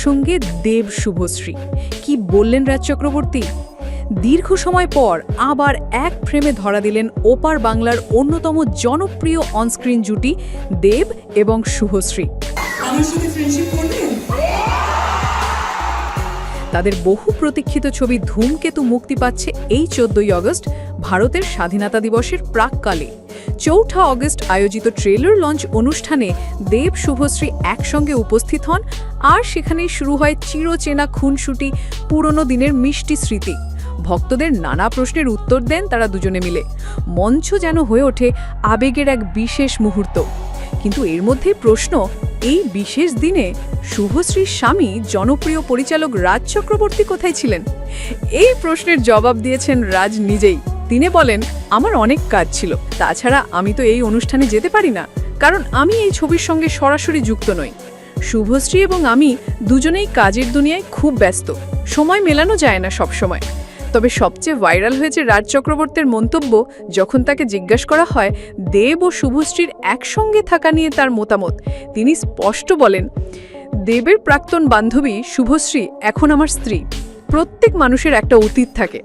একসঙ্গে দেব শুভশ্রী। কি বললেন রাজ চক্রবর্তী? দীর্ঘ সময় পর আবার এক ফ্রেমে ধরা দিলেন ওপার বাংলার অন্যতম জনপ্রিয় অনস্ক্রিন জুটি দেব এবং শুভশ্রী। তাদের বহু প্রতীক্ষিত ছবি ধূমকেতু মুক্তি পাচ্ছে এই 14ই আগস্ট, ভারতের স্বাধীনতা দিবসের প্রাক্কালে। 4 আগস্ট আয়োজিত ট্রেলার লঞ্চ অনুষ্ঠানে দেব শুভশ্রী একসঙ্গে উপস্থিত হন, আর সেখানেই শুরু হয় চিরচেনা খুনসুটি, পুরনো দিনের মিষ্টি স্মৃতি। ভক্তদের নানা প্রশ্নের উত্তর দেন তারা দুজনে মিলে। মঞ্চ যেন হয়ে ওঠে আবেগের এক বিশেষ মুহূর্ত। কিন্তু এর মধ্যে প্রশ্ন, এই বিশেষ দিনে শুভশ্রীর স্বামী জনপ্রিয় পরিচালক রাজ চক্রবর্তী কোথায় ছিলেন? এই প্রশ্নের জবাব দিয়েছেন রাজ নিজেই। তিনি বলেন, আমার অনেক কাজ ছিল, তাছাড়া আমি তো এই অনুষ্ঠানে যেতে পারি না, কারণ আমি এই ছবির সঙ্গে সরাসরি যুক্ত নই। শুভশ্রী এবং আমি দুজনেই কাজের দুনিয়ায় খুব ব্যস্ত, সময় মেলানো যায় না সব সময়। তবে সবচেয়ে ভাইরাল হয়েছে রাজ চক্রবর্তীর মন্তব্য, যখন তাকে জিজ্ঞাসা করা হয় দেব ও শুভশ্রীর একসঙ্গে থাকা নিয়ে তার মতামত। তিনি স্পষ্ট বলেন, দেবের প্রাক্তন বান্ধবী শুভশ্রী এখন আমার স্ত্রী। প্রত্যেক মানুষের একটা অতীত থাকে,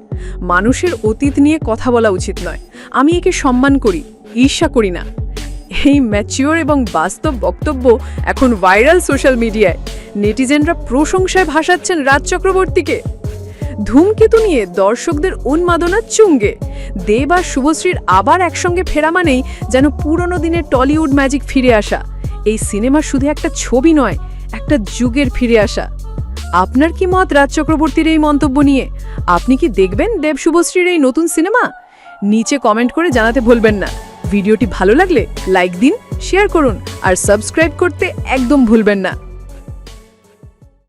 মানুষের অতীত নিয়ে কথা বলা উচিত নয়। আমি একে সম্মান করি, ঈর্ষা করি না। এই ম্যাচিওর এবং বাস্তব বক্তব্য এখন ভাইরাল সোশ্যাল মিডিয়ায়। নেটিজেনরা প্রশংসায় ভাসাচ্ছেন রাজ চক্রবর্তীকে। ধূমকেতু নিয়ে দর্শকদের উন্মাদনা চুঙ্গে। দেব আর শুভশ্রীর আবার একসঙ্গে ফেরা মানেই যেন পুরনো দিনের টলিউড ম্যাজিক ফিরে আসা। এই সিনেমা শুধু একটা ছবি নয়, একটা যুগের ফিরে আসা। আপনার কি মত রাজ চক্রবর্তীর এই মন্তব্য নিয়ে? আপনি কি দেখবেন দেব শুভশ্রীর এই নতুন সিনেমা? নিচে কমেন্ট করে জানাতে ভুলবেন না। ভিডিওটি ভালো লাগলে লাইক দিন, শেয়ার করুন আর সাবস্ক্রাইব করতে একদম ভুলবেন না।